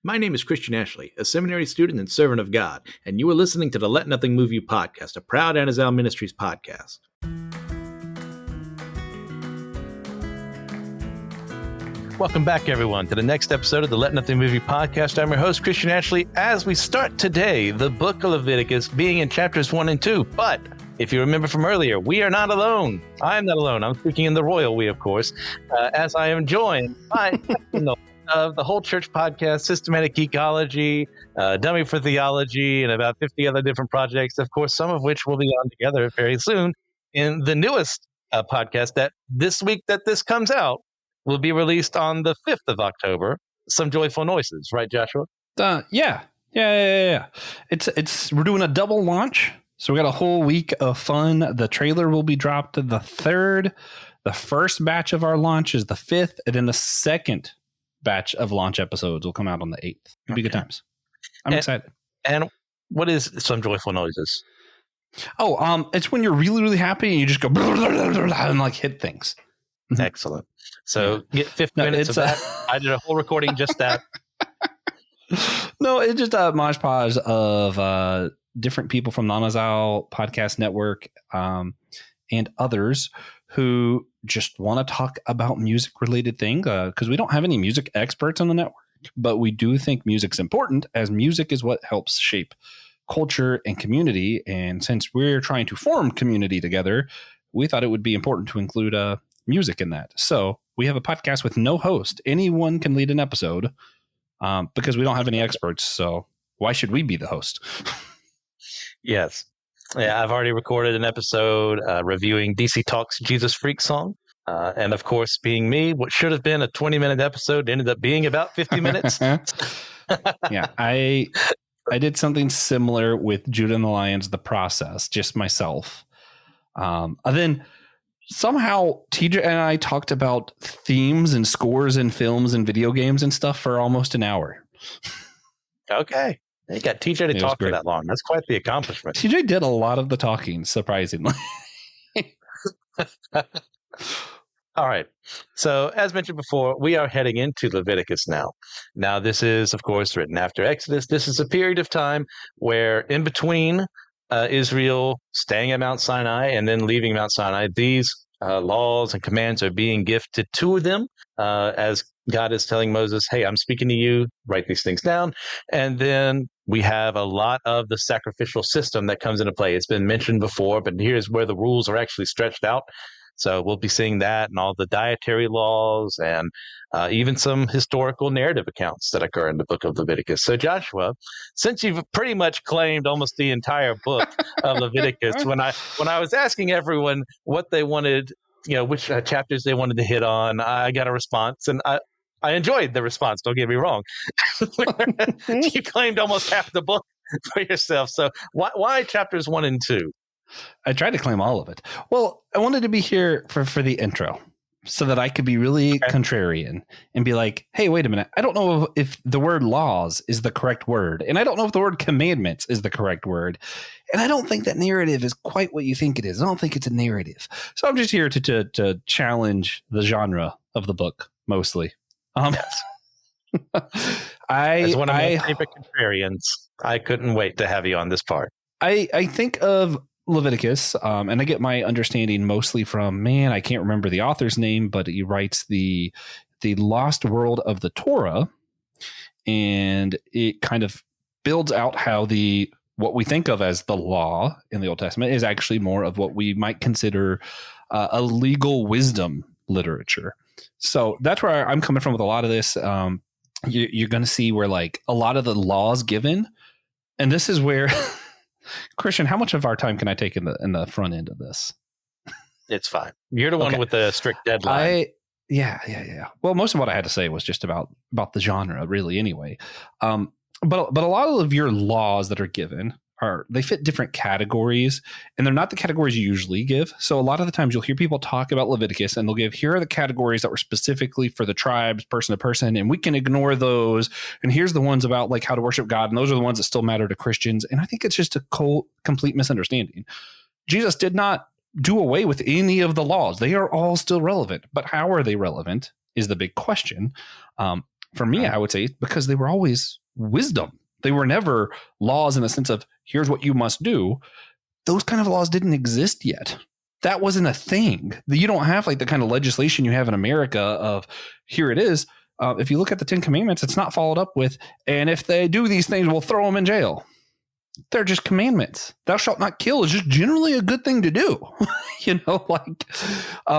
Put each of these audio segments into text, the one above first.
My name is Christian Ashley, a seminary student and servant of God, and you are listening to the Let Nothing Move You podcast, a proud Anazal Ministries podcast. Welcome back, everyone, to the next episode of the Let Nothing Move You podcast. I'm your host, Christian Ashley, as we start today the book of Leviticus, being in chapters 1 and 2. But if you remember from earlier, we are not alone. I'm not alone. I'm speaking in the royal we, of course, as I am joined by of the Whole Church podcast, Systematic Geekology, Dummy for Theology, and about 50 other different projects, of course, some of which will be on together very soon in the newest podcast that this week that this comes out will be released on the 5th of October. Some Joyful Noises, right, Joshua? Yeah. We're doing a double launch. So we got a whole week of fun. The trailer will be dropped the 3rd. The first batch of our launch is the 5th, and then the second batch of launch episodes will come out on the 8th. It'll be good times. I'm excited. And what is Some Joyful Noises? Oh, it's when you're really, really happy and you just go blah, blah, blah, blah, blah, and like hit things. Excellent. So get 50 minutes of that. I did a whole recording just that. No, it's just a mosh podge of different people from the Anazal Podcast Network and others who just want to talk about music related things, because we don't have any music experts on the network, but we do think music's important, as music is what helps shape culture and community. And since we're trying to form community together, we thought it would be important to include music in that. So we have a podcast with no host. Anyone can lead an episode because we don't have any experts. So why should we be the host? Yes. Yeah, I've already recorded an episode reviewing DC Talk's Jesus Freak song. And of course, being me, what should have been a 20-minute episode ended up being about 50 minutes. Yeah, I did something similar with Judah and the Lions, The Process, just myself. And then somehow TJ and I talked about themes and scores and films and video games and stuff for almost an hour. Okay. You got TJ to talk for that long. That's quite the accomplishment. TJ did a lot of the talking, surprisingly. All right. So as mentioned before, we are heading into Leviticus now. Now, this is, of course, written after Exodus. This is a period of time where in between Israel staying at Mount Sinai and then leaving Mount Sinai, these laws and commands are being gifted to them as God is telling Moses, hey, I'm speaking to you, write these things down. And then we have a lot of the sacrificial system that comes into play. It's been mentioned before, but here's where the rules are actually stretched out. So we'll be seeing that and all the dietary laws and even some historical narrative accounts that occur in the book of Leviticus. So Joshua, since you've pretty much claimed almost the entire book of Leviticus, when I was asking everyone what they wanted, which chapters they wanted to hit on, I got a response, and I enjoyed the response. Don't get me wrong. You claimed almost half the book for yourself. So why chapters 1 and 2? I tried to claim all of it. Well, I wanted to be here for the intro so that I could be really contrarian and be like, hey, wait a minute. I don't know if the word laws is the correct word. And I don't know if the word commandments is the correct word. And I don't think that narrative is quite what you think it is. I don't think it's a narrative. So I'm just here to challenge the genre of the book, mostly. Yes. As one of my favorite contrarians, I couldn't wait to have you on this part. I think of Leviticus, and I get my understanding mostly from, I can't remember the author's name, but he writes the Lost World of the Torah, and it kind of builds out how what we think of as the law in the Old Testament is actually more of what we might consider a legal wisdom literature. So that's where I'm coming from with a lot of this. You're going to see where like a lot of the laws given, and this is where Christian, how much of our time can I take in the front end of this? It's fine. You're the one with the strict deadline. Yeah. Well, most of what I had to say was just about the genre, really. Anyway, but a lot of your laws that are given they fit different categories, and they're not the categories you usually give. So a lot of the times you'll hear people talk about Leviticus and they'll give, here are the categories that were specifically for the tribes, person to person, and we can ignore those. And here's the ones about like how to worship God. And those are the ones that still matter to Christians. And I think it's just a complete misunderstanding. Jesus did not do away with any of the laws. They are all still relevant, but how are they relevant is the big question. For me, I would say because they were always wisdom. They were never laws in the sense of here's what you must do. Those kind of laws didn't exist yet. That wasn't a thing. You don't have like the kind of legislation you have in America of here it is. If you look at the 10 Commandments, it's not followed up with, and if they do these things, we'll throw them in jail. They're just commandments. Thou shalt not kill is just generally a good thing to do.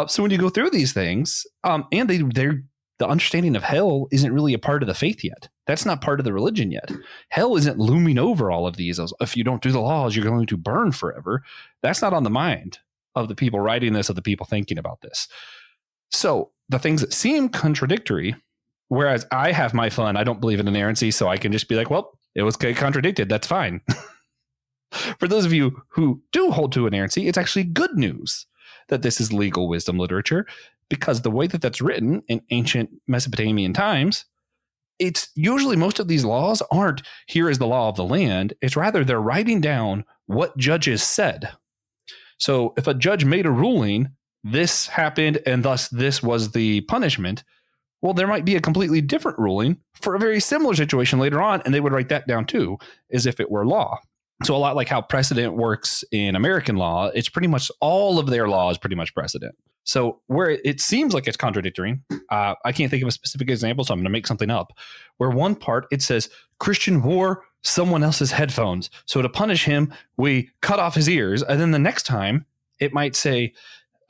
So when you go through these things, and the understanding of hell isn't really a part of the faith yet. That's not part of the religion yet. Hell isn't looming over all of these. If you don't do the laws, you're going to burn forever. That's not on the mind of the people writing this, of the people thinking about this. So the things that seem contradictory, whereas I have my fun, I don't believe in inerrancy, so I can just be like, well, it was contradicted. That's fine. For those of you who do hold to inerrancy, it's actually good news that this is legal wisdom literature, because the way that that's written in ancient Mesopotamian times, it's usually most of these laws aren't here is the law of the land. It's rather they're writing down what judges said. So if a judge made a ruling, this happened and thus this was the punishment, well, there might be a completely different ruling for a very similar situation later on, and they would write that down too, as if it were law. So a lot like how precedent works in American law, it's pretty much all of their law is pretty much precedent. So where it seems like it's contradictory, I can't think of a specific example, so I'm going to make something up, where one part it says Christian wore someone else's headphones. So to punish him, we cut off his ears. And then the next time it might say,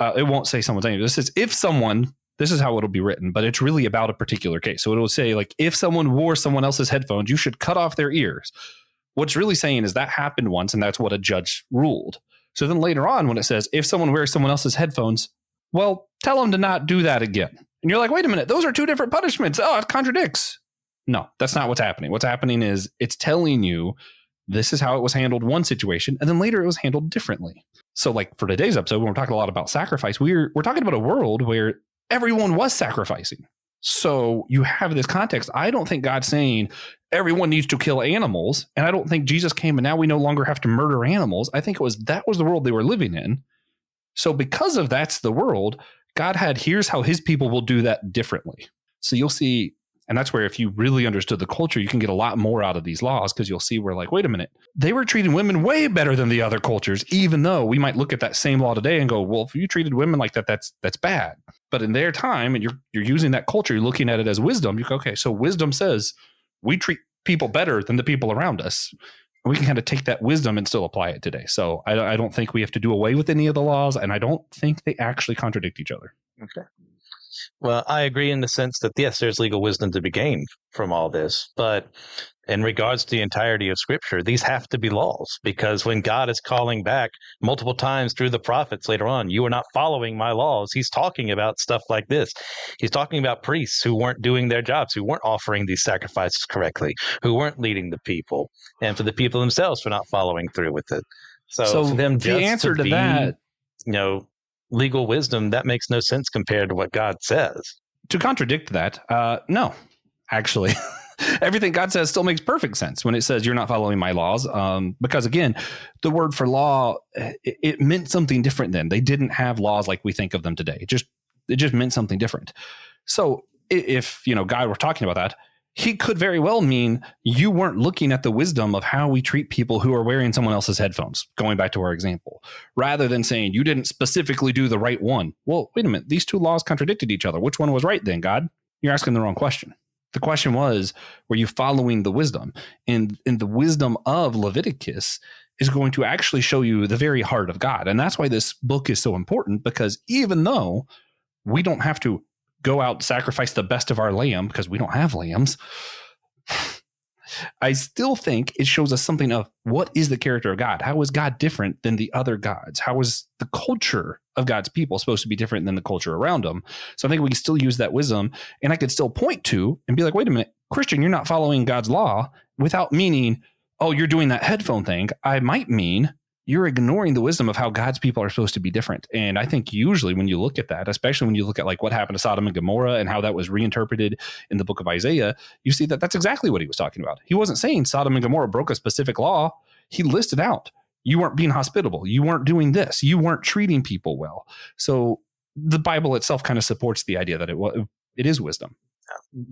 it won't say someone's name. This is if someone, this is how it'll be written, but it's really about a particular case. So it will say like, if someone wore someone else's headphones, you should cut off their ears. What's really saying is that happened once and that's what a judge ruled. So then later on when it says, if someone wears someone else's headphones, well, tell them to not do that again. And you're like, wait a minute, those are two different punishments. Oh, it contradicts. No, that's not what's happening. What's happening is it's telling you this is how it was handled one situation, and then later it was handled differently. So like for today's episode, when we're talking a lot about sacrifice, we're talking about a world where everyone was sacrificing. So you have this context. I don't think God's saying everyone needs to kill animals. And I don't think Jesus came and now we no longer have to murder animals. I think that was the world they were living in. So because of that's the world, God had, here's how his people will do that differently. So you'll see, and that's where if you really understood the culture, you can get a lot more out of these laws, because you'll see where like, wait a minute, they were treating women way better than the other cultures, even though we might look at that same law today and go, well, if you treated women like that, that's bad. But in their time, and you're using that culture, you're looking at it as wisdom. You go, okay, so wisdom says we treat people better than the people around us. We can kind of take that wisdom and still apply it today. So I don't think we have to do away with any of the laws, and I don't think they actually contradict each other. Okay. Well, I agree in the sense that, yes, there's legal wisdom to be gained from all this. But in regards to the entirety of Scripture, these have to be laws, because when God is calling back multiple times through the prophets later on, you are not following my laws, he's talking about stuff like this. He's talking about priests who weren't doing their jobs, who weren't offering these sacrifices correctly, who weren't leading the people, and for the people themselves for not following through with it. So for them, the answer to that, legal wisdom, that makes no sense compared to what God says. To contradict that, no, actually. Everything God says still makes perfect sense when it says you're not following my laws. Because again, the word for law, it meant something different then. They didn't have laws like we think of them today. It just meant something different. So if, God were talking about that, he could very well mean you weren't looking at the wisdom of how we treat people who are wearing someone else's headphones, going back to our example, rather than saying you didn't specifically do the right one. Well, wait a minute. These two laws contradicted each other. Which one was right then, God? You're asking the wrong question. The question was, were you following the wisdom? And the wisdom of Leviticus is going to actually show you the very heart of God. And that's why this book is so important, because even though we don't have to go out and sacrifice the best of our lamb because we don't have lambs, I still think it shows us something of what is the character of God? How is God different than the other gods? How is the culture of God's people supposed to be different than the culture around them? So I think we can still use that wisdom, and I could still point to and be like, wait a minute, Christian, you're not following God's law, without meaning, oh, you're doing that headphone thing. I might mean you're ignoring the wisdom of how God's people are supposed to be different. And I think usually when you look at that, especially when you look at like what happened to Sodom and Gomorrah and how that was reinterpreted in the book of Isaiah, you see that that's exactly what he was talking about. He wasn't saying Sodom and Gomorrah broke a specific law. He listed out, you weren't being hospitable. You weren't doing this. You weren't treating people well. So the Bible itself kind of supports the idea that it is wisdom.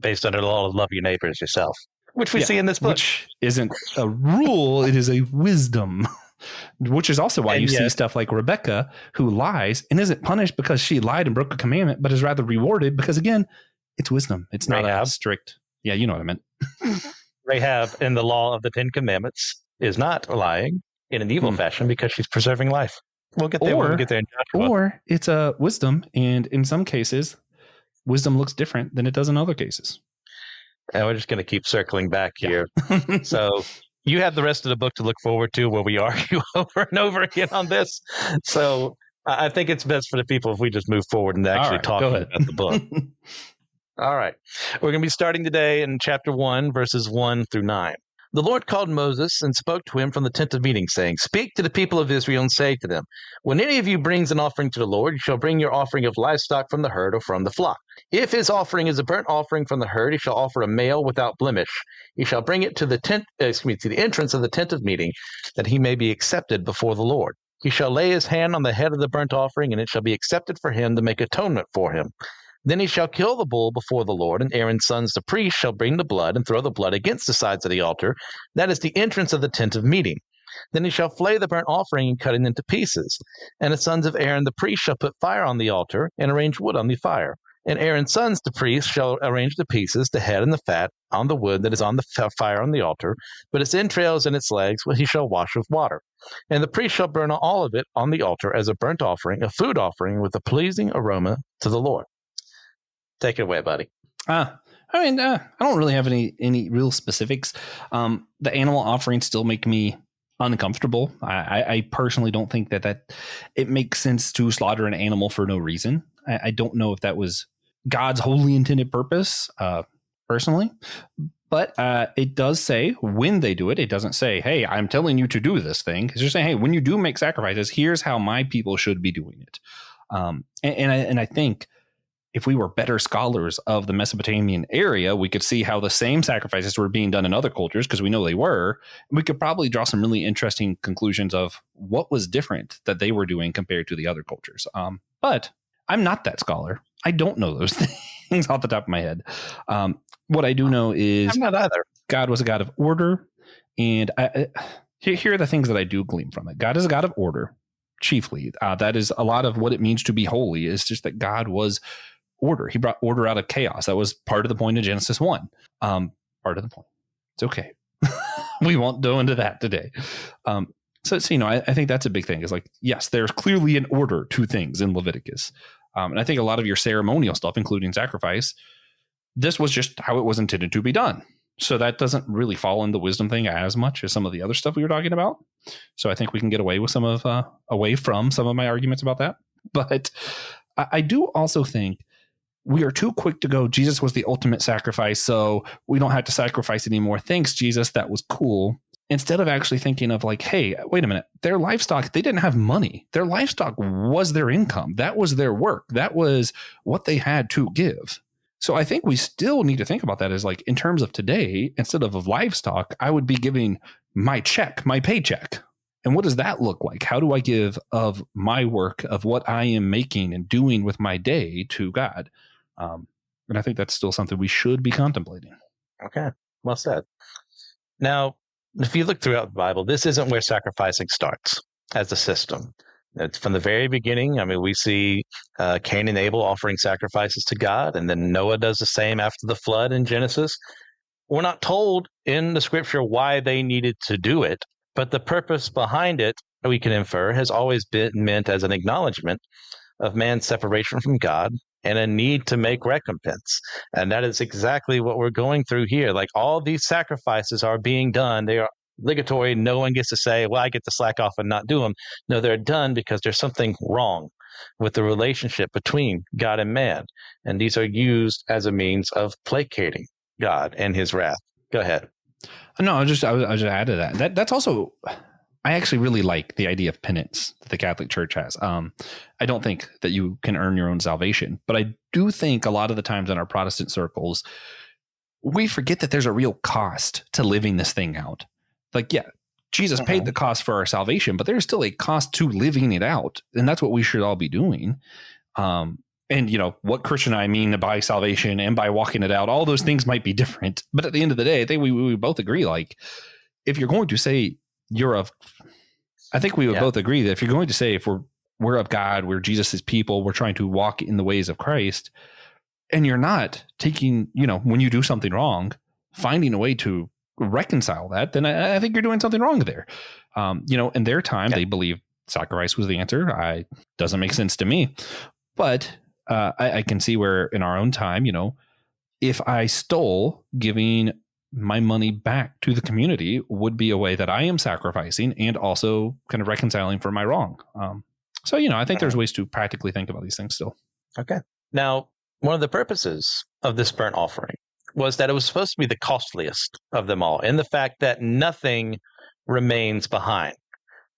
based under the law of love your neighbor as yourself, which we see in this book. Which isn't a rule, it is a wisdom. Which is also why you see stuff like Rebecca, who lies and isn't punished because she lied and broke a commandment, but is rather rewarded because, again, it's wisdom. It's not a strict. Yeah, you know what I meant. Rahab in the law of the 10 Commandments is not lying in an evil fashion because she's preserving life. We'll get there when we get there in Joshua. Or it's a wisdom, and in some cases, wisdom looks different than it does in other cases. And we're just going to keep circling back here. So you have the rest of the book to look forward to where we argue over and over again on this. So I think it's best for the people if we just move forward and actually talk about the book. All right. We're going to be starting today in chapter 1, verses 1 through 9. The Lord called Moses and spoke to him from the tent of meeting, saying, Speak to the people of Israel and say to them, When any of you brings an offering to the Lord, you shall bring your offering of livestock from the herd or from the flock. If his offering is a burnt offering from the herd, he shall offer a male without blemish. He shall bring it to the to the entrance of the tent of meeting, that he may be accepted before the Lord. He shall lay his hand on the head of the burnt offering, and it shall be accepted for him to make atonement for him. Then he shall kill the bull before the Lord, and Aaron's sons, the priests, shall bring the blood and throw the blood against the sides of the altar. That is the entrance of the tent of meeting. Then he shall flay the burnt offering and cut it into pieces. And the sons of Aaron, the priest, shall put fire on the altar and arrange wood on the fire. And Aaron's sons, the priests, shall arrange the pieces, the head and the fat, on the wood that is on the fire on the altar. But its entrails and its legs he shall wash with water. And the priest shall burn all of it on the altar as a burnt offering, a food offering with a pleasing aroma to the Lord. Take it away, buddy. I don't really have any real specifics. The animal offerings still make me uncomfortable. I personally don't think that it makes sense to slaughter an animal for no reason. I don't know if that was God's wholly intended purpose, personally. But it does say when they do it. It doesn't say, hey, I'm telling you to do this thing. It's just saying, hey, when you do make sacrifices, here's how my people should be doing it. And I think if we were better scholars of the Mesopotamian area, we could see how the same sacrifices were being done in other cultures, because we know they were. We could probably draw some really interesting conclusions of what was different that they were doing compared to the other cultures. But I'm not that scholar. I don't know those things off the top of my head. What I do know is I'm not either. God was a God of order. And here are the things that I do glean from it. God is a God of order, chiefly. That is a lot of what it means to be holy, is just that God was order. He brought order out of chaos. That was part of the point of Genesis 1. Part of the point. It's okay. We won't go into that today. So I think that's a big thing, is like, yes, there's clearly an order to things in Leviticus. And I think a lot of your ceremonial stuff, including sacrifice, this was just how it was intended to be done. So that doesn't really fall in the wisdom thing as much as some of the other stuff we were talking about. So I think we can get away from some of my arguments about that. But I do also think we are too quick to go, Jesus was the ultimate sacrifice, so we don't have to sacrifice anymore. Thanks, Jesus. That was cool. Instead of actually thinking of like, hey, wait a minute, their livestock, they didn't have money. Their livestock was their income. That was their work. That was what they had to give. So I think we still need to think about that as like, in terms of today, instead of livestock, I would be giving my paycheck. And what does that look like? How do I give of my work, of what I am making and doing with my day, to God? And I think that's still something we should be contemplating. Okay, well said. Now, if you look throughout the Bible, this isn't where sacrificing starts as a system. It's from the very beginning. I mean, we see Cain and Abel offering sacrifices to God, and then Noah does the same after the flood in Genesis. We're not told in the scripture why they needed to do it, but the purpose behind it, we can infer, has always been meant as an acknowledgement of man's separation from God and a need to make recompense. And that is exactly what we're going through here. Like, all these sacrifices are being done. They are obligatory. No one gets to say, well, I get to slack off and not do them. No, they're done because there's something wrong with the relationship between God and man. And these are used as a means of placating God and his wrath. Go ahead. No, I was just add to that. That's also, I actually really like the idea of penance that the Catholic Church has. I don't think that you can earn your own salvation, but I do think a lot of the times in our Protestant circles, we forget that there's a real cost to living this thing out. Like, yeah, Jesus paid the cost for our salvation, but there's still a cost to living it out. And that's what we should all be doing. And And, what Christian I mean by salvation and by walking it out, all those things might be different. But at the end of the day, I think we both agree, like, if you're going to say I think we would both agree that if you're going to say if we're of God, we're Jesus' people, we're trying to walk in the ways of Christ, and you're not taking, when you do something wrong, finding a way to reconcile that, then I think you're doing something wrong there. In their time, they believe sacrifice was the answer. Doesn't make sense to me. But I can see where in our own time, if I stole, giving my money back to the community would be a way that I am sacrificing and also kind of reconciling for my wrong. So, I think there's ways to practically think about these things still. Okay. Now, one of the purposes of this burnt offering was that it was supposed to be the costliest of them all, in the fact that nothing remains behind.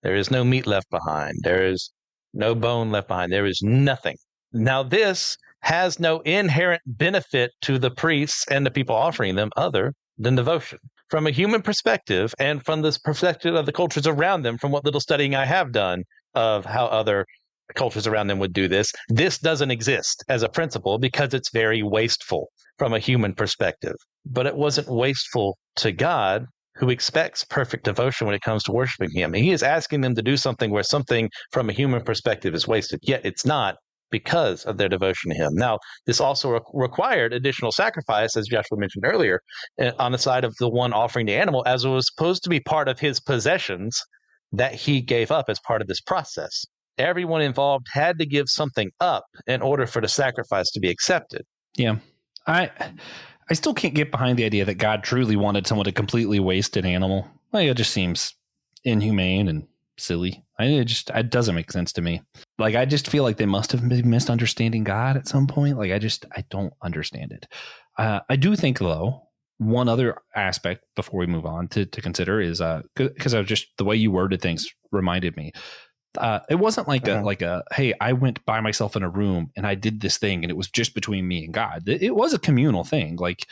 There is no meat left behind. There is no bone left behind. There is nothing. Now, this has no inherent benefit to the priests and the people offering them other than devotion. From a human perspective, and from this perspective of the cultures around them, from what little studying I have done of how other cultures around them would do this doesn't exist as a principle because it's very wasteful from a human perspective. But it wasn't wasteful to God, who expects perfect devotion when it comes to worshiping him. And he is asking them to do something where something from a human perspective is wasted, yet it's not, because of their devotion to him. Now, this also required additional sacrifice, as Joshua mentioned earlier, on the side of the one offering the animal, as it was supposed to be part of his possessions that he gave up as part of this process. Everyone involved had to give something up in order for the sacrifice to be accepted. Yeah. I still can't get behind the idea that God truly wanted someone to completely waste an animal. Like, it just seems inhumane and silly. It doesn't make sense to me. Like, I just feel like they must have been misunderstanding God at some point. Like, I don't understand it. I do think, though, one other aspect before we move on to consider is because of just the way you worded things reminded me. It wasn't like hey, I went by myself in a room and I did this thing and it was just between me and God. It was a communal thing. Like,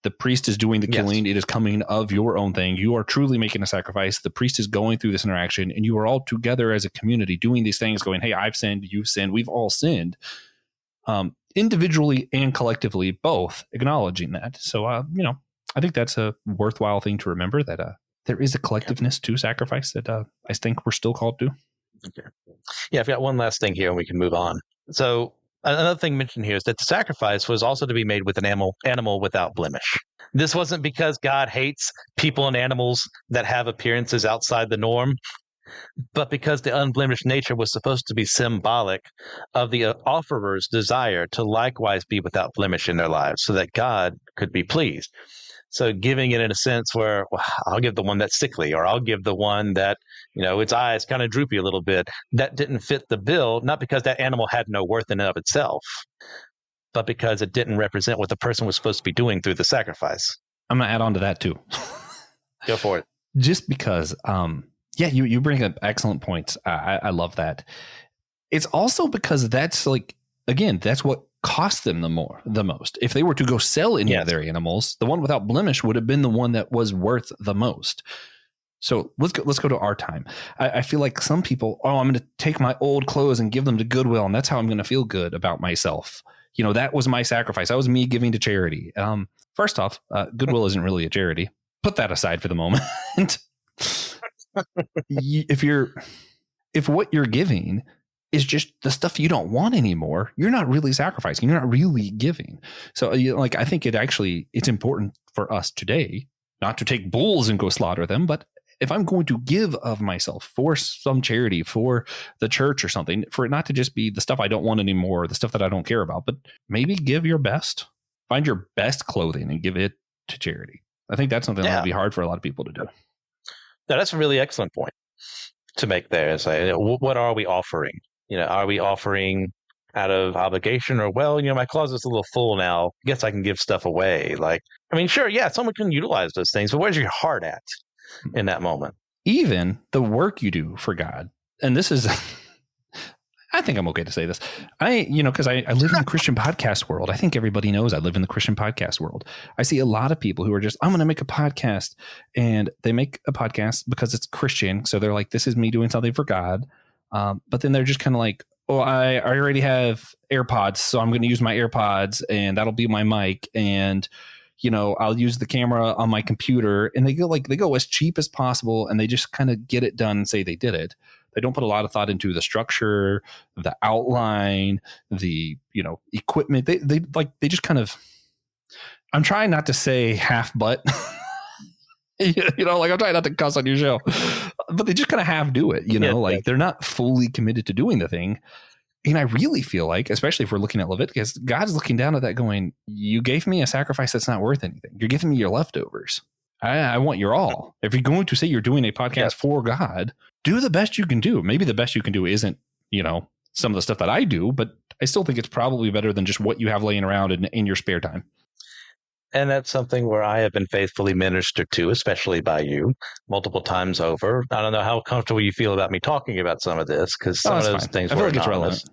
the priest is doing the killing. It is coming of your own thing. You are truly making a sacrifice. The priest is going through this interaction, and you are all together as a community doing these things, going, hey, I've sinned, you've sinned, we've all sinned, individually and collectively, both acknowledging that. So, I think that's a worthwhile thing to remember, that there is a collectiveness to sacrifice that I think we're still called to. Okay. Yeah, I've got one last thing here and we can move on. So another thing mentioned here is that the sacrifice was also to be made with an animal without blemish. This wasn't because God hates people and animals that have appearances outside the norm, but because the unblemished nature was supposed to be symbolic of the offerer's desire to likewise be without blemish in their lives, so that God could be pleased. So giving it in a sense where, well, I'll give the one that's sickly, or I'll give the one that, its eyes kind of droopy a little bit, that didn't fit the bill, not because that animal had no worth in and of itself, but because it didn't represent what the person was supposed to be doing through the sacrifice. I'm going to add on to that too. Go for it. Just because, you bring up excellent points. I love that. It's also because that's that's what cost them the most. If they were to go sell any of their animals, the one without blemish would have been the one that was worth the most. So let's go to our time. I feel like some people, I'm going to take my old clothes and give them to Goodwill, and that's how I'm going to feel good about myself. That was my sacrifice. That was me giving to charity. First off, Goodwill isn't really a charity. Put that aside for the moment. If what you're giving is just the stuff you don't want anymore, you're not really sacrificing. You're not really giving. So I think it's important for us today not to take bulls and go slaughter them. But if I'm going to give of myself for some charity, for the church or something, for it not to just be the stuff I don't want anymore, the stuff that I don't care about, but maybe give your best, find your best clothing and give it to charity. I think that's something that would be hard for a lot of people to do. No, that's a really excellent point to make there. Is what are we offering? Are we offering out of obligation, or, my closet's a little full now, guess I can give stuff away? Sure, someone can utilize those things, but where's your heart at in that moment? Even the work you do for God, and this is, I think I'm okay to say this. Because I live in the Christian podcast world. I think everybody knows I live in the Christian podcast world. I see a lot of people who are just, I'm going to make a podcast, and they make a podcast because it's Christian. So they're like, this is me doing something for God. But then they're just kind of like, well, I already have AirPods, so I'm going to use my AirPods, and that'll be my mic. And I'll use the camera on my computer, and they go as cheap as possible, and they just kind of get it done and say they did it. They don't put a lot of thought into the structure, the outline, the equipment. They just kind of. I'm trying not to say half butt. I'm trying not to cuss on your show, but they just kind of half do it. They're not fully committed to doing the thing. And I really feel like, especially if we're looking at Leviticus, God's looking down at that going, you gave me a sacrifice that's not worth anything. You're giving me your leftovers. I want your all. If you're going to say you're doing a podcast for God, do the best you can do. Maybe the best you can do isn't, some of the stuff that I do, but I still think it's probably better than just what you have laying around in your spare time. And that's something where I have been faithfully ministered to, especially by you, multiple times over. I don't know how comfortable you feel about me talking about some of this, because some of those things were anonymous. It's relevant.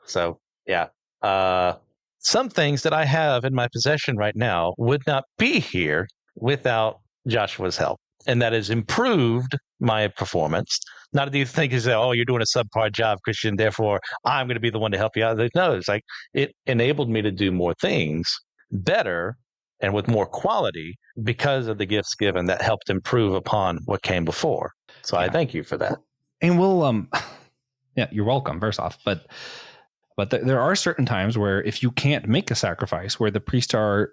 So, yeah. Some things that I have in my possession right now would not be here without Joshua's help. And that has improved my performance. Not that you think is that, oh, you're doing a subpar job, Christian, therefore I'm going to be the one to help you out. No, it's like it enabled me to do more things better and with more quality because of the gifts given that helped improve upon what came before. So I thank you for that. And we'll, you're welcome, first off. But there are certain times where if you can't make a sacrifice, where the priests are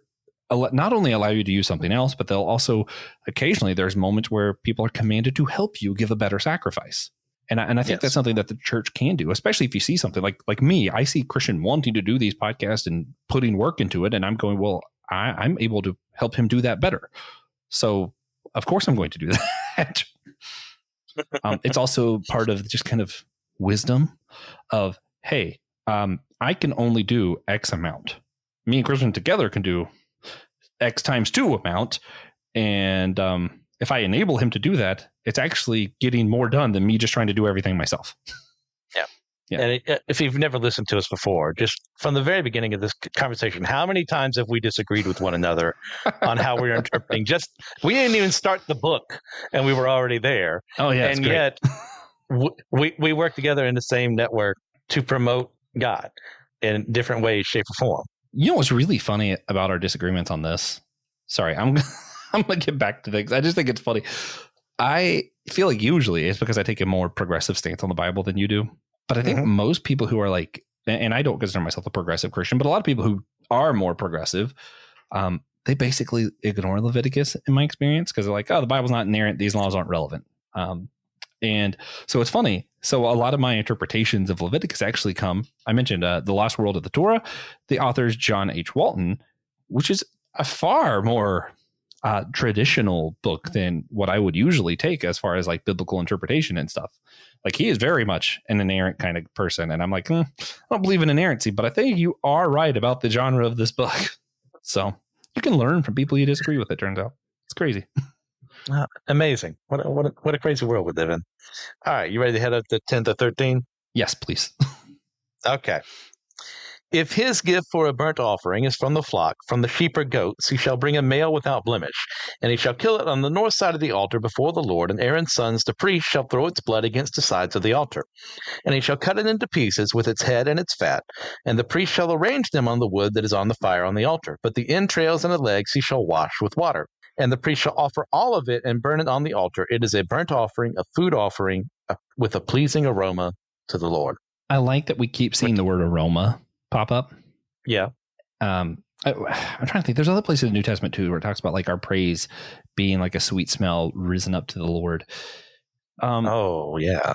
not only allow you to use something else, but they'll also occasionally there's moments where people are commanded to help you give a better sacrifice. And I think that's something that the church can do, especially if you see something like me. I see Christian wanting to do these podcasts and putting work into it. And I'm going, well, I'm able to help him do that better. So of course I'm going to do that. It's also part of just kind of wisdom of, hey, I can only do X amount. Me and Christian together can do X times 2 amount. And if I enable him to do that, it's actually getting more done than me just trying to do everything myself. Yeah. And if you've never listened to us before, just from the very beginning of this conversation, how many times have we disagreed with one another on how we're interpreting? We didn't even start the book and we were already there. Oh, yeah. And yet we work together in the same network to promote God in different ways, shape, or form. You know what's really funny about our disagreements on this? Sorry, I'm going to get back to things. I just think it's funny. I feel like usually it's because I take a more progressive stance on the Bible than you do. But I think most people who are like, and I don't consider myself a progressive Christian, but a lot of people who are more progressive, they basically ignore Leviticus in my experience because they're like, oh, the Bible's not inerrant. These laws aren't relevant. And so it's funny. So a lot of my interpretations of Leviticus actually I mentioned The Lost World of the Torah, the author's John H. Walton, which is a far more traditional book than what I would usually take as far as like biblical interpretation and stuff. Like he is very much an inerrant kind of person. And I'm like, I don't believe in inerrancy, but I think you are right about the genre of this book. So you can learn from people you disagree with, it turns out. It's crazy. Amazing. What a crazy world we live in. All right. You ready to head up to 10 to 13? Yes, please. Okay. If his gift for a burnt offering is from the flock, from the sheep or goats, he shall bring a male without blemish, and he shall kill it on the north side of the altar before the Lord, and Aaron's sons, the priests, shall throw its blood against the sides of the altar. And he shall cut it into pieces with its head and its fat, and the priest shall arrange them on the wood that is on the fire on the altar. But the entrails and the legs he shall wash with water. And the priest shall offer all of it and burn it on the altar. It is a burnt offering, a food offering, with a pleasing aroma to the Lord. I like that we keep seeing the word aroma pop up. Yeah. I'm trying to think. There's other places in the New Testament too where it talks about like our praise being like a sweet smell risen up to the Lord. Oh yeah.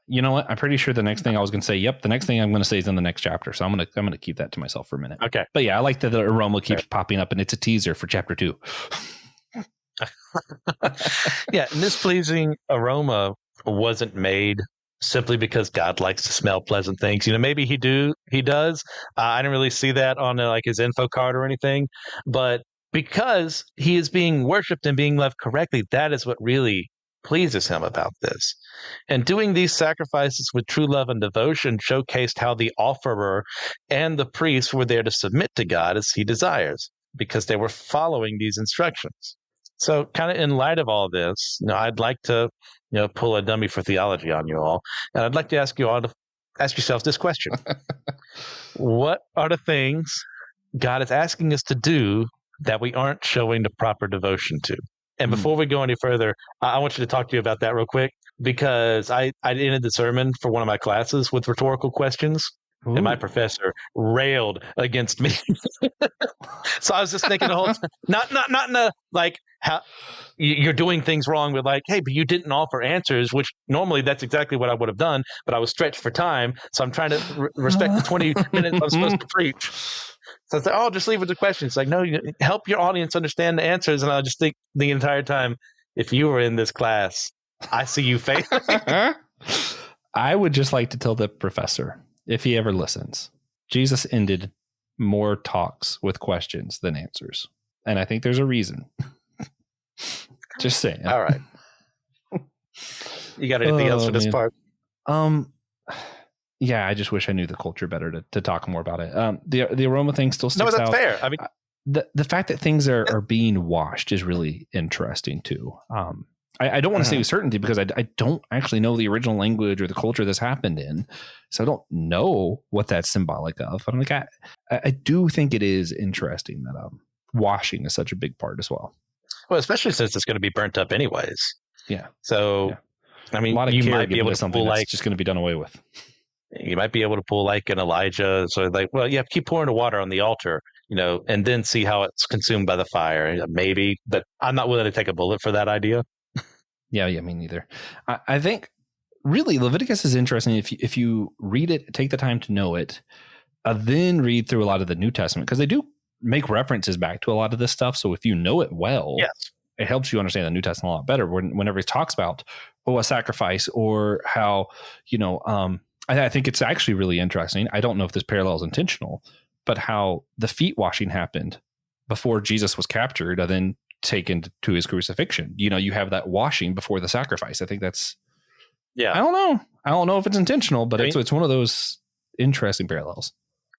You know what? I'm pretty sure the next thing I was going to say. Yep, the next thing I'm going to say is in the next chapter. So I'm going to keep that to myself for a minute. Okay. But yeah, I like that the aroma keeps popping up, and it's a teaser for chapter 2. Yeah, and this pleasing aroma wasn't made simply because God likes to smell pleasant things. Maybe he does. I didn't really see that on like his info card or anything, but because he is being worshipped and being loved correctly, that is what really pleases him about this. And doing these sacrifices with true love and devotion showcased how the offerer and the priest were there to submit to God as he desires, because they were following these instructions. So kind of in light of all this, I'd like to pull a dummy for theology on you all. And I'd like to ask you all to ask yourself this question. What are the things God is asking us to do that we aren't showing the proper devotion to? And before we go any further, I want you to talk to you about that real quick, because I ended the sermon for one of my classes with rhetorical questions. Ooh. And my professor railed against me. So I was just thinking the whole time, not in a like how you're doing things wrong with like, hey, but you didn't offer answers, which normally that's exactly what I would have done, but I was stretched for time, so I'm trying to respect the 20 minutes I'm supposed to preach. So I said, oh, just leave it to questions. It's like, no, help your audience understand the answers. And I just think the entire time, if you were in this class, I see you failing. I would just like to tell the professor, if he ever listens, Jesus ended more talks with questions than answers. And I think there's a reason. Just saying. All right. You got anything else for this part? Yeah, I just wish I knew the culture better to talk more about it. The aroma thing still sticks out. No, that's fair. I mean, the fact that things are being washed is really interesting too. I don't want to say with certainty because I don't actually know the original language or the culture this happened in, so I don't know what that's symbolic of. But I'm like, I do think it is interesting that washing is such a big part as well. Well, especially since it's going to be burnt up anyways. Yeah. So, yeah. I mean, a lot of you care might be able to something pull that's just going to be done away with. You might be able to pull like an Elijah. So like, well, yeah, keep pouring the water on the altar, and then see how it's consumed by the fire. Maybe, but I'm not willing to take a bullet for that idea. Yeah, me neither. I think really Leviticus is interesting if you read it, take the time to know it, then read through a lot of the New Testament, because they do make references back to a lot of this stuff. So if you know it well, yes, it helps you understand the New Testament a lot better. Whenever he talks about a sacrifice or how, I think it's actually really interesting. I don't know if this parallel is intentional, but how the feet washing happened before Jesus was captured and then taken to his crucifixion. You have that washing before the sacrifice. I think that's, I don't know if it's intentional, but it's one of those interesting parallels.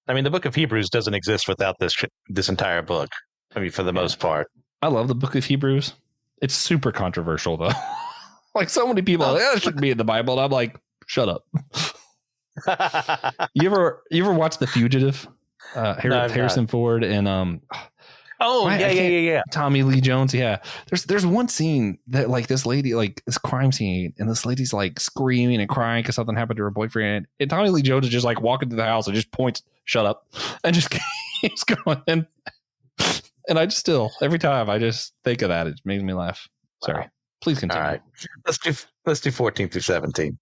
I mean, the book of Hebrews doesn't exist without this entire book. I mean, for the most part. I love the book of Hebrews. It's super controversial though. Like so many people, that shouldn't be in the Bible. And I'm like, shut up. You ever watch The Fugitive? Harrison Ford and Tommy Lee Jones. Yeah, there's one scene that like this lady, like this crime scene, and this lady's like screaming and crying because something happened to her boyfriend, and Tommy Lee Jones is just like walking to the house and just points, "Shut up," and just keeps going. And I just still every time I just think of that, it makes me laugh. Sorry, wow. Please continue. All right, let's do 14 through 17.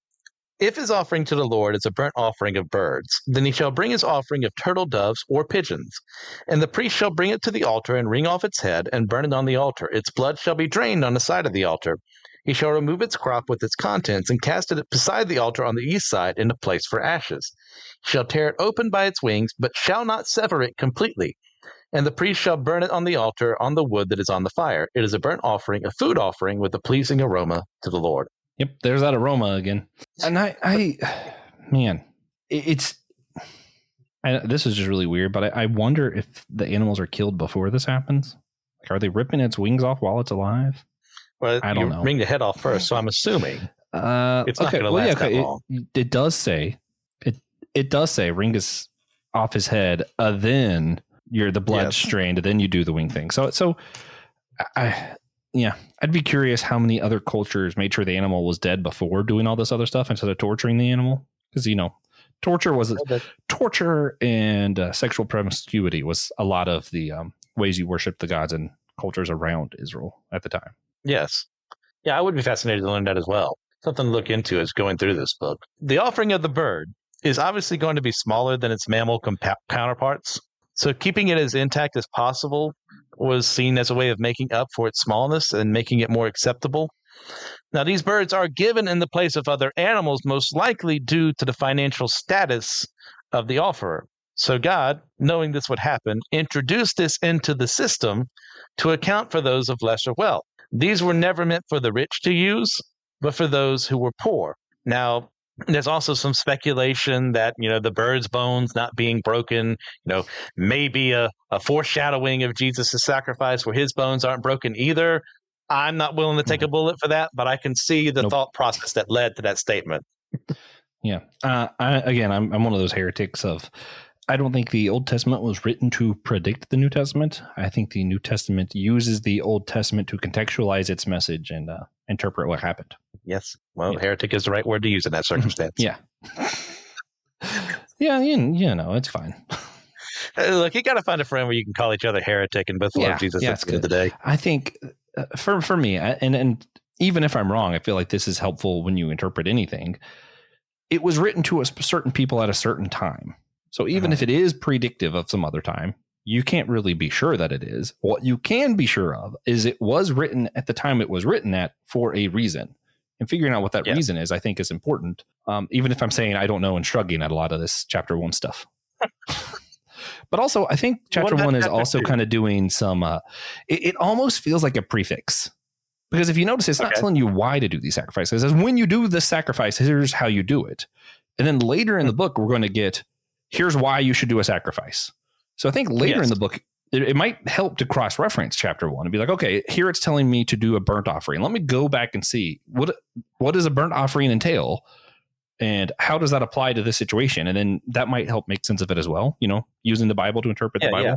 If his offering to the Lord is a burnt offering of birds, then he shall bring his offering of turtle doves or pigeons. And the priest shall bring it to the altar and wring off its head and burn it on the altar. Its blood shall be drained on the side of the altar. He shall remove its crop with its contents and cast it beside the altar on the east side in a place for ashes. He shall tear it open by its wings, but shall not sever it completely. And the priest shall burn it on the altar on the wood that is on the fire. It is a burnt offering, a food offering with a pleasing aroma to the Lord. Yep, there's that aroma again. And this is just really weird, but I wonder if the animals are killed before this happens. Like, are they ripping its wings off while it's alive? Well, I don't know. Wring the head off first, so I'm assuming it's not going to last that long. It does say it does say wring his off his head, then the blood strained, then you do the wing thing. So I'd be curious how many other cultures made sure the animal was dead before doing all this other stuff instead of torturing the animal. Because, torture and sexual promiscuity was a lot of the ways you worship the gods and cultures around Israel at the time. Yes. Yeah, I would be fascinated to learn that as well. Something to look into as going through this book. The offering of the bird is obviously going to be smaller than its mammal counterparts. So keeping it as intact as possible was seen as a way of making up for its smallness and making it more acceptable. Now, these birds are given in the place of other animals, most likely due to the financial status of the offerer. So God, knowing this would happen, introduced this into the system to account for those of lesser wealth. These were never meant for the rich to use, but for those who were poor. Now, there's also some speculation that, the bird's bones not being broken, may be a foreshadowing of Jesus' sacrifice where his bones aren't broken either. I'm not willing to take a bullet for that, but I can see the thought process that led to that statement. Yeah. I'm one of those heretics of, I don't think the Old Testament was written to predict the New Testament. I think the New Testament uses the Old Testament to contextualize its message and interpret what happened. Yes. Well, heretic is the right word to use in that circumstance. Yeah. Yeah, it's fine. Look, you got to find a friend where you can call each other heretic and both love Jesus at the end of the day. I think for me, and even if I'm wrong, I feel like this is helpful when you interpret anything. It was written to a certain people at a certain time. So even if it is predictive of some other time, you can't really be sure that it is. What you can be sure of is it was written at the time it was written at for a reason. And figuring out what that reason is, I think, is important. Even if I'm saying I don't know and shrugging at a lot of this chapter 1 stuff. But also, I think chapter 1 is also kind of doing some, it almost feels like a prefix. Because if you notice, it's not telling you why to do these sacrifices. It says, when you do this sacrifice, here's how you do it. And then later in the book, we're going to get, here's why you should do a sacrifice. So I think later in the book, it might help to cross-reference chapter 1 and be like, okay, here it's telling me to do a burnt offering. Let me go back and see what does a burnt offering entail? And how does that apply to this situation? And then that might help make sense of it as well, using the Bible to interpret the Bible. Yeah.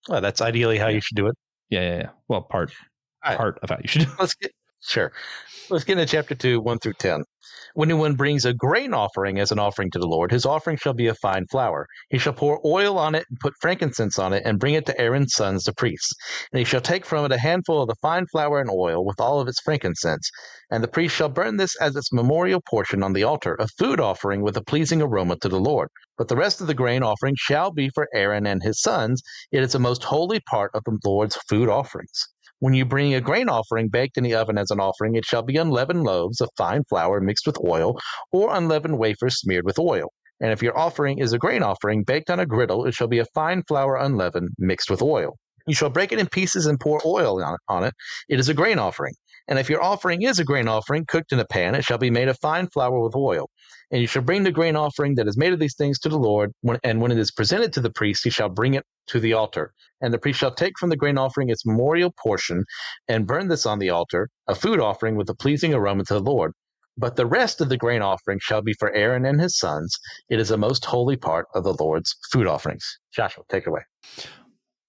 Well, that's ideally how you should do it. Yeah. Well, part of how you should do it. Let's get into chapter 2, 1 through 10. When anyone brings a grain offering as an offering to the Lord, his offering shall be of fine flour. He shall pour oil on it and put frankincense on it and bring it to Aaron's sons, the priests. And he shall take from it a handful of the fine flour and oil with all of its frankincense. And the priest shall burn this as its memorial portion on the altar, a food offering with a pleasing aroma to the Lord. But the rest of the grain offering shall be for Aaron and his sons. It is a most holy part of the Lord's food offerings. When you bring a grain offering baked in the oven as an offering, it shall be unleavened loaves of fine flour mixed with oil, or unleavened wafers smeared with oil. And if your offering is a grain offering baked on a griddle, it shall be a fine flour unleavened mixed with oil. You shall break it in pieces and pour oil on it. It is a grain offering. And if your offering is a grain offering cooked in a pan, it shall be made of fine flour with oil. And you shall bring the grain offering that is made of these things to the Lord, and when it is presented to the priest, he shall bring it to the altar. And the priest shall take from the grain offering its memorial portion and burn this on the altar, a food offering with a pleasing aroma to the Lord. But the rest of the grain offering shall be for Aaron and his sons. It is a most holy part of the Lord's food offerings. Joshua, take it away.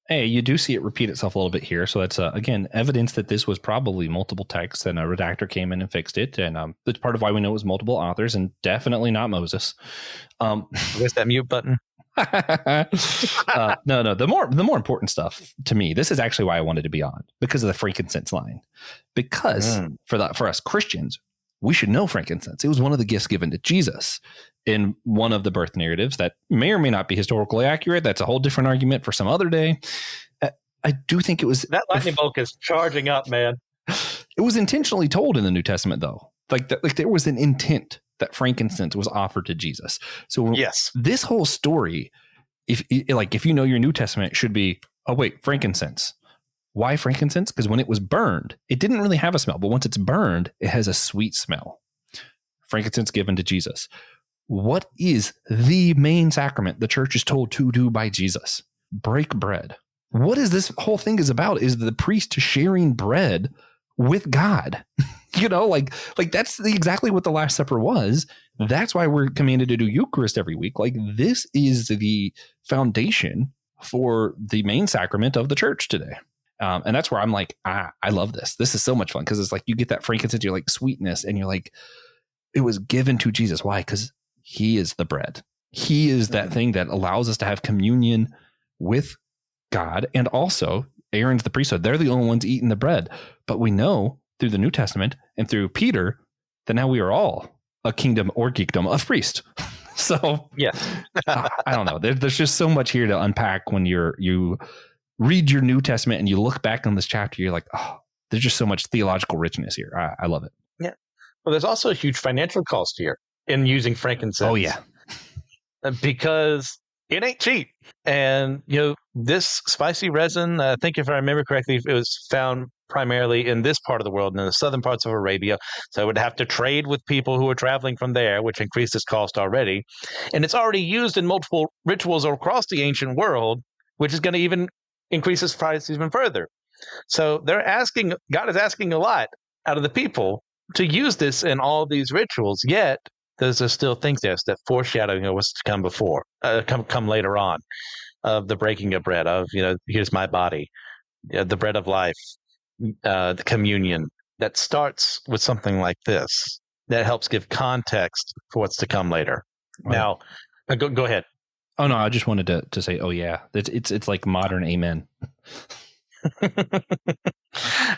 Hey, you do see it repeat itself a little bit here. So that's, again, evidence that this was probably multiple texts and a redactor came in and fixed it. And that's part of why we know it was multiple authors and definitely not Moses. Where's that mute button? No. The more important stuff to me, this is actually why I wanted to be on, because of the frankincense line. Because for us Christians, we should know frankincense. It was one of the gifts given to Jesus in one of the birth narratives that may or may not be historically accurate. That's a whole different argument for some other day. I do think it was... That lightning bolt is charging up, man. It was intentionally told in the New Testament, though. Like there was an intent that frankincense was offered to Jesus. So yes, this whole story, if you know your New Testament, it should be, oh wait, frankincense. Why frankincense? Because when it was burned, it didn't really have a smell, but once it's burned, it has a sweet smell. Frankincense given to Jesus. What is the main sacrament the church is told to do by Jesus? Break bread. What is this whole thing is about? Is the priest sharing bread with God? That's exactly what the Last Supper was. That's why we're commanded to do Eucharist every week. Like, this is the foundation for the main sacrament of the church today. And that's where I'm like, I love this. This is so much fun because it's like you get that frankincense, you're like sweetness, and you're like, it was given to Jesus. Why? Because he is the bread. He is that thing that allows us to have communion with God. And also, Aaron's the priesthood. They're the only ones eating the bread. But we know through the New Testament and through Peter that now we are all a kingdom or geekdom of priests. So, yeah, I don't know. There's just so much here to unpack when you read your New Testament and you look back on this chapter. You're like, oh, there's just so much theological richness here. I love it. Yeah. Well, there's also a huge financial cost here in using frankincense. Oh, yeah. Because it ain't cheap. And, this spicy resin, I think if I remember correctly, it was found primarily in this part of the world, in the southern parts of Arabia. So it would have to trade with people who are traveling from there, which increased its cost already. And it's already used in multiple rituals across the ancient world, which is going to even increase its price even further. So God is asking a lot out of the people to use this in all these rituals, yet those are still things there. It's that foreshadowing of what's to come before, come later on, of the breaking of bread, of, here's my body, the bread of life, the communion. That starts with something like this. That helps give context for what's to come later. Now, go ahead. Oh no, I just wanted to say, oh yeah, it's like modern amen.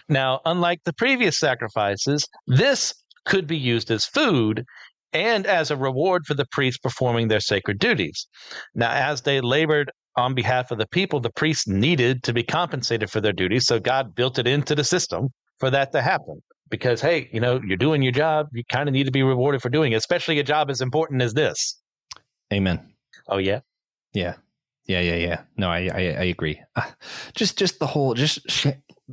Now, unlike the previous sacrifices, this could be used as food and as a reward for the priests performing their sacred duties. Now, as they labored on behalf of the people, the priests needed to be compensated for their duties, so God built it into the system for that to happen. Because, hey, you're doing your job, you kind of need to be rewarded for doing it, especially a job as important as this. Amen. Oh, yeah? Yeah. No, I agree. Just the whole,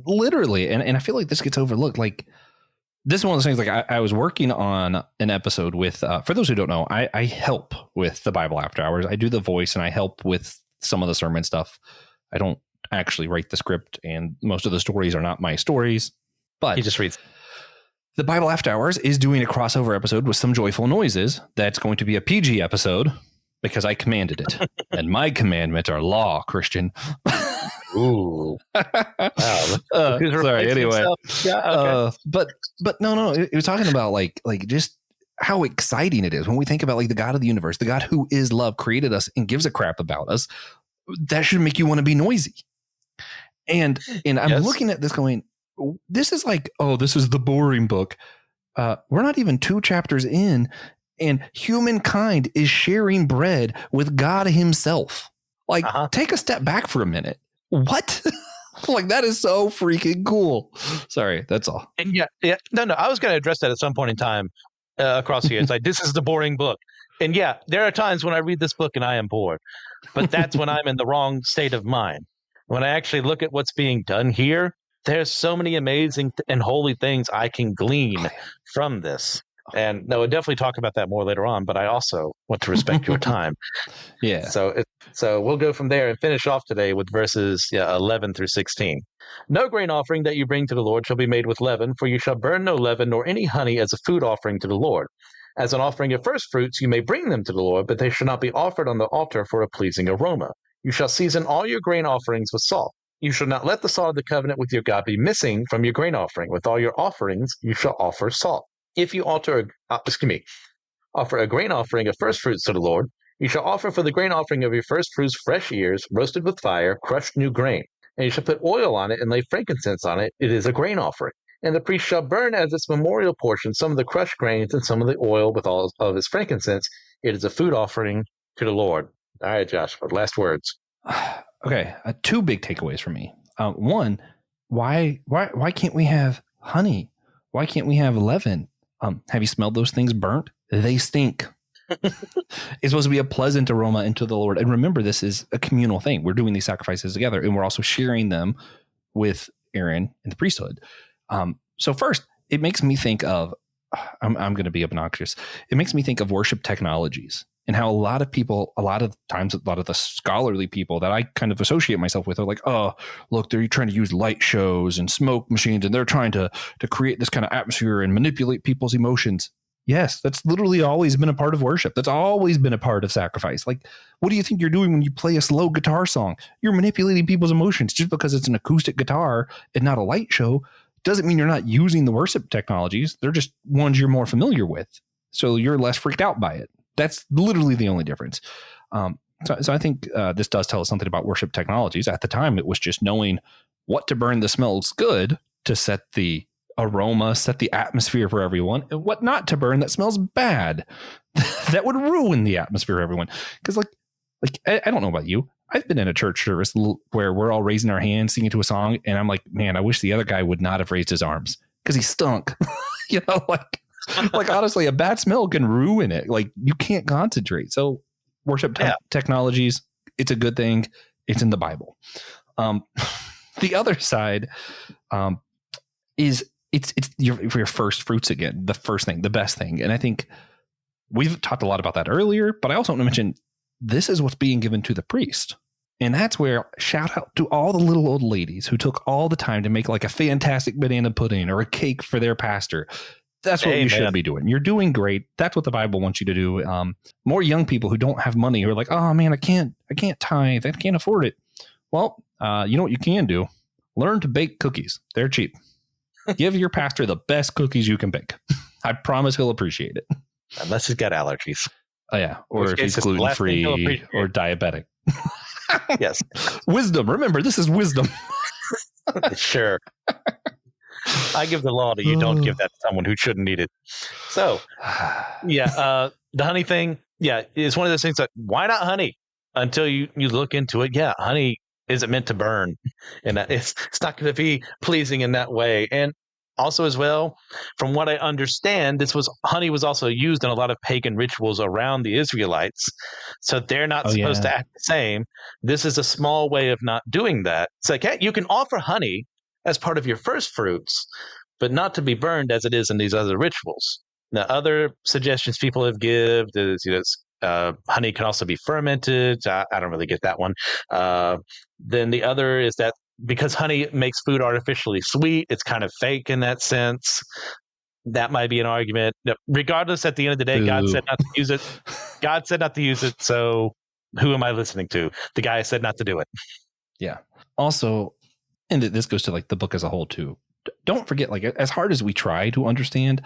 literally, and I feel like this gets overlooked. Like, this is one of those things. Like, I was working on an episode with, for those who don't know, I help with the Bible After Hours. I do the voice and I help with some of the sermon stuff. I don't actually write the script, and most of the stories are not my stories. But he just reads. The Bible After Hours is doing a crossover episode with some joyful noises. That's going to be a PG episode because I commanded it. And my commandments are law, Christian. Ooh. Wow. Sorry, anyway. Yeah, okay. But no, it was talking about like just how exciting it is when we think about like the God of the universe, the God who is love, created us and gives a crap about us. That should make you want to be noisy. And I'm looking at this going, this is like, oh, this is the boring book. We're not even 2 chapters in, and humankind is sharing bread with God himself. Like, take a step back for a minute. What? Like, that is so freaking cool. Sorry, that's all. And yeah. No, I was going to address that at some point in time across here. It's like, this is the boring book. And yeah, there are times when I read this book and I am bored, but that's when I'm in the wrong state of mind. When I actually look at what's being done here, there's so many amazing and holy things I can glean from this. And no, we'll definitely talk about that more later on, but I also want to respect your time. Yeah. So we'll go from there and finish off today with verses 11 through 16. No grain offering that you bring to the Lord shall be made with leaven, for you shall burn no leaven nor any honey as a food offering to the Lord. As an offering of first fruits, you may bring them to the Lord, but they shall not be offered on the altar for a pleasing aroma. You shall season all your grain offerings with salt. You shall not let the salt of the covenant with your God be missing from your grain offering. With all your offerings, you shall offer salt. If you offer a grain offering of first fruits to the Lord, you shall offer for the grain offering of your first fruits fresh ears, roasted with fire, crushed new grain. And you shall put oil on it and lay frankincense on it. It is a grain offering. And the priest shall burn as its memorial portion some of the crushed grains and some of the oil with all of his frankincense. It is a food offering to the Lord. All right, Josh, last words. Okay, 2 big takeaways for me. One, why can't we have honey? Why can't we have leaven? Have you smelled those things burnt? They stink. It's supposed to be a pleasant aroma into the Lord. And remember, this is a communal thing. We're doing these sacrifices together, and we're also sharing them with Aaron and the priesthood. So first, it makes me think of, I'm going to be obnoxious. It makes me think of worship technologies. And how a lot of people, a lot of the scholarly people that I kind of associate myself with are like, oh, look, they're trying to use light shows and smoke machines, and they're trying to create this kind of atmosphere and manipulate people's emotions. Yes, that's literally always been a part of worship. That's always been a part of sacrifice. Like, what do you think you're doing when you play a slow guitar song? You're manipulating people's emotions. Just because it's an acoustic guitar and not a light show doesn't mean you're not using the worship technologies. They're just ones you're more familiar with. So you're less freaked out by it. That's literally the only difference. So I think this does tell us something about worship technologies. At the time, it was just knowing what to burn that smells good to set the aroma, set the atmosphere for everyone, and what not to burn that smells bad. That would ruin the atmosphere for everyone. Because like I don't know about you. I've been in a church service where we're all raising our hands, singing to a song, and I'm like, man, I wish the other guy would not have raised his arms because he stunk. Like honestly, a bad smell can ruin it. Like you can't concentrate. So worship technologies, it's a good thing. It's in the Bible. The other side is it's your first fruits again, the first thing, the best thing. And I think we've talked a lot about that earlier, but I also want to mention this is what's being given to the priest. And that's where shout out to all the little old ladies who took all the time to make like a fantastic banana pudding or a cake for their pastor. That's what you should be doing. You're doing great. That's what the Bible wants you to do. More young people who don't have money who are like, oh man, I can't tithe. I can't afford it. Well, you know what you can do? Learn to bake cookies. They're cheap. Give your pastor the best cookies you can bake. I promise he'll appreciate it. Unless he's got allergies. Oh yeah, or if he's gluten-free or diabetic. Yes. Wisdom. Remember, this is wisdom. Sure. I give the law to you. Don't give that to someone who shouldn't need it. So, yeah, the honey thing, it's one of those things that why not honey until you look into it? Yeah, honey isn't meant to burn, and it's not going to be pleasing in that way. And also, as well, from what I understand, honey was also used in a lot of pagan rituals around the Israelites. So they're not supposed to act the same. This is a small way of not doing that. It's like, hey, you can offer honey as part of your first fruits, but not to be burned as it is in these other rituals. Now, other suggestions people have given is, honey can also be fermented. I don't really get that one. Then the other is that because honey makes food artificially sweet, it's kind of fake in that sense. That might be an argument. Regardless, at the end of the day, God said not to use it. God said not to use it. So who am I listening to? The guy said not to do it. Yeah. Also, and this goes to like the book as a whole too. Don't forget, like, as hard as we try to understand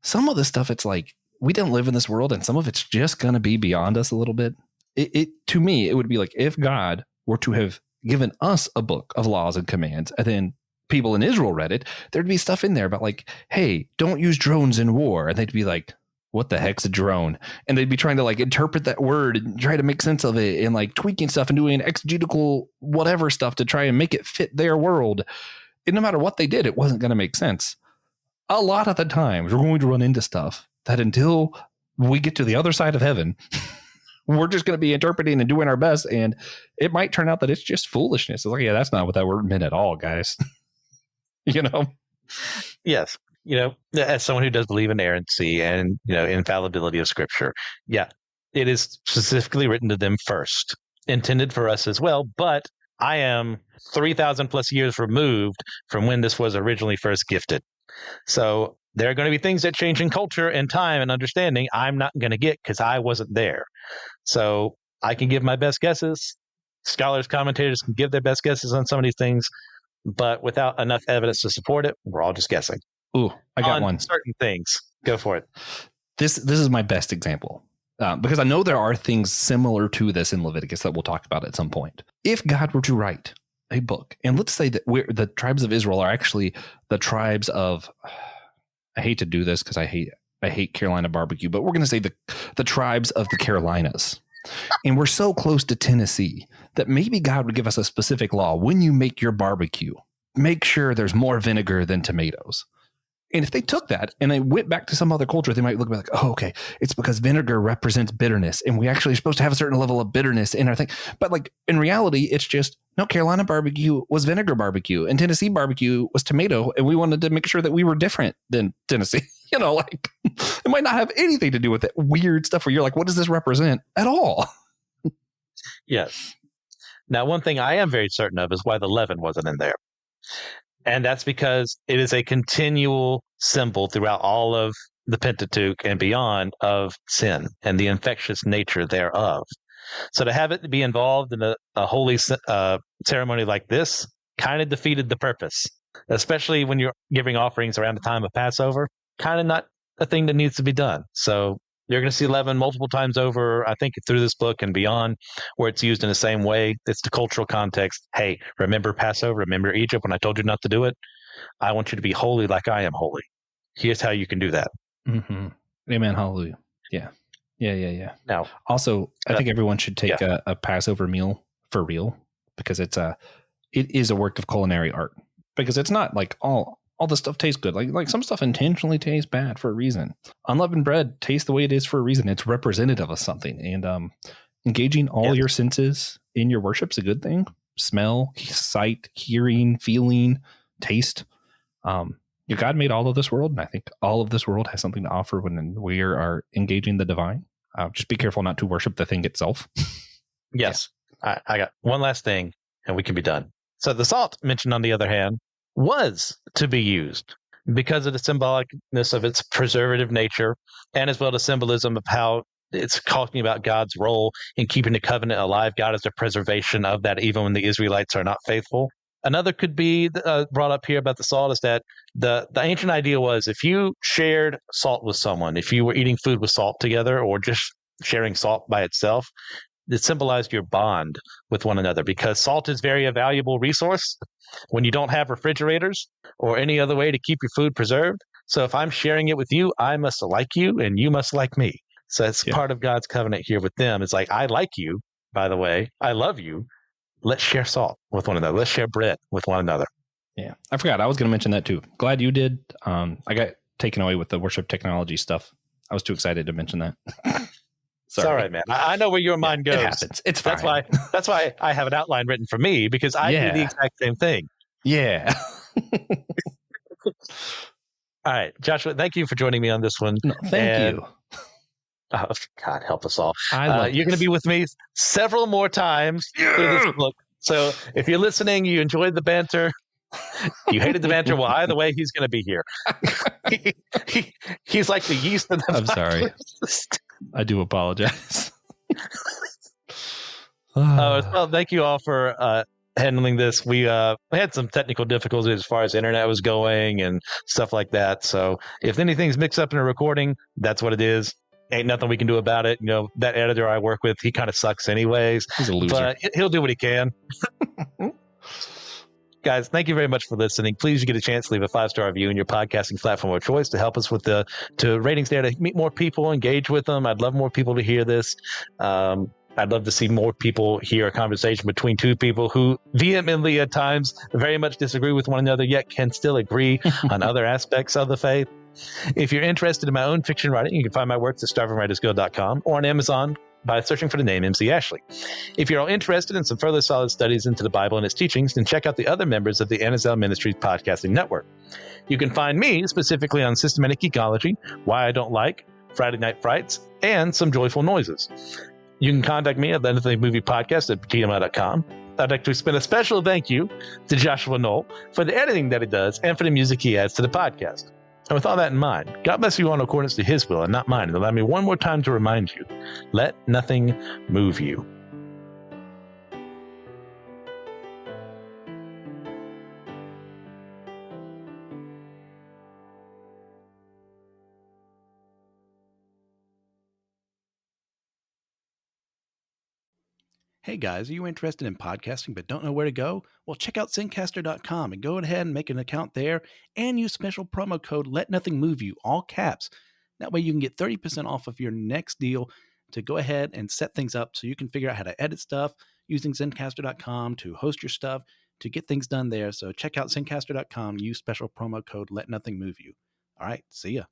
some of the stuff, it's like we don't live in this world, and some of it's just going to be beyond us a little bit. It to me, it would be like if God were to have given us a book of laws and commands, and then people in Israel read it, there'd be stuff in there about like, hey, don't use drones in war, and they'd be like, what the heck's a drone? And they'd be trying to like interpret that word and try to make sense of it and like tweaking stuff and doing exegetical whatever stuff to try and make it fit their world. And no matter what they did, it wasn't going to make sense. A lot of the times we're going to run into stuff that until we get to the other side of heaven, we're just going to be interpreting and doing our best. And it might turn out that it's just foolishness. It's like, yeah, that's not what that word meant at all, guys. Yes. As someone who does believe in inerrancy and, infallibility of scripture. Yeah, it is specifically written to them first, intended for us as well. But I am 3,000 plus years removed from when this was originally first gifted. So there are going to be things that change in culture and time and understanding I'm not going to get because I wasn't there. So I can give my best guesses. Scholars, commentators can give their best guesses on some of these things, but without enough evidence to support it, we're all just guessing. Ooh, I got one. Certain things. Go for it. This is my best example because I know there are things similar to this in Leviticus that we'll talk about at some point. If God were to write a book, and let's say that the tribes of Israel are actually the tribes of, I hate to do this because I hate Carolina barbecue, but we're going to say the tribes of the Carolinas. And we're so close to Tennessee that maybe God would give us a specific law. When you make your barbecue, make sure there's more vinegar than tomatoes. And if they took that and they went back to some other culture, they might look like, oh, okay, it's because vinegar represents bitterness. And we actually are supposed to have a certain level of bitterness in our thing. But like in reality, it's just, no, Carolina barbecue was vinegar barbecue and Tennessee barbecue was tomato. And we wanted to make sure that we were different than Tennessee. Like it might not have anything to do with that weird stuff where you're like, what does this represent at all? Yes. Now, one thing I am very certain of is why the leaven wasn't in there. And that's because it is a continual symbol throughout all of the Pentateuch and beyond of sin and the infectious nature thereof. So to have it be involved in a holy ceremony like this kind of defeated the purpose, especially when you're giving offerings around the time of Passover, kind of not a thing that needs to be done. So you're going to see leaven multiple times over, I think, through this book and beyond, where it's used in the same way. It's the cultural context. Hey, remember Passover? Remember Egypt when I told you not to do it? I want you to be holy like I am holy. Here's how you can do that. Mm-hmm. Amen. Hallelujah. Yeah. Now, also, I think everyone should take a Passover meal for real because it is a work of culinary art. Because it's not like all the stuff tastes good. Like some stuff intentionally tastes bad for a reason. Unleavened bread tastes the way it is for a reason. It's representative of something. And engaging all your senses in your worship is a good thing. Smell, sight, hearing, feeling, taste. God made all of this world, and I think all of this world has something to offer when we are engaging the divine. Just be careful not to worship the thing itself. Yes. Yeah. I got one last thing, and we can be done. So the salt mentioned, on the other hand, was to be used because of the symbolicness of its preservative nature, and as well as symbolism of how it's talking about God's role in keeping the covenant alive. God is the preservation of that, even when the Israelites are not faithful. Another could be brought up here about the salt is that the ancient idea was if you shared salt with someone, if you were eating food with salt together or just sharing salt by itself, it symbolized your bond with one another, because salt is very a valuable resource when you don't have refrigerators or any other way to keep your food preserved. So if I'm sharing it with you, I must like you and you must like me. So it's part of God's covenant here with them. It's like, I like you, by the way, I love you. Let's share salt with one another. Let's share bread with one another. Yeah, I forgot. I was going to mention that too. Glad you did. I got taken away with the worship technology stuff. I was too excited to mention that. Sorry. It's all right, man. I know where your mind goes. It happens. It's fine. That's why I have an outline written for me, because I do the exact same thing. Yeah. All right, Joshua, thank you for joining me on this one. No, thank you. Oh, God help us all. You're going to be with me several more times through this book. So if you're listening, you enjoyed the banter, you hated the banter, well, either way, he's going to be here. He's like the yeast in the I'm sorry. I do apologize. Well, thank you all for handling this. We had some technical difficulties as far as internet was going and stuff like that. So if anything's mixed up in a recording, that's what it is. Ain't nothing we can do about it. You know, that editor I work with, he kind of sucks anyways. He's a loser. But he'll do what he can. Guys, thank you very much for listening. Please, you get a chance to leave a 5-star review in your podcasting platform of choice to help us with the ratings there, to meet more people, engage with them. I'd love more people to hear this. I'd love to see more people hear a conversation between two people who vehemently at times very much disagree with one another, yet can still agree on other aspects of the faith. If you're interested in my own fiction writing, you can find my works at starvingwritersguild.com or on Amazon by searching for the name MC Ashley. If you're all interested in some further solid studies into the Bible and its teachings, then check out the other members of the Anazal Ministries podcasting network. You can find me specifically on Systematic Geekology, Why I Don't Like, Friday Night Frights, and Some Joyful Noises. You can contact me at the Anything Movie Podcast at gmail.com. I'd like to extend a special thank you to Joshua Knoll for the editing that he does and for the music he adds to the podcast. And with all that in mind, God bless you all in accordance to his will and not mine. And allow me one more time to remind you, let nothing move you. Hey guys, are you interested in podcasting but don't know where to go? Well, check out Zencaster.com and go ahead and make an account there and use special promo code Let Nothing Move You, all caps. That way you can get 30% off of your next deal to go ahead and set things up so you can figure out how to edit stuff using Zencaster.com to host your stuff, to get things done there. So check out Zencaster.com, use special promo code Let Nothing Move You. All right, see ya.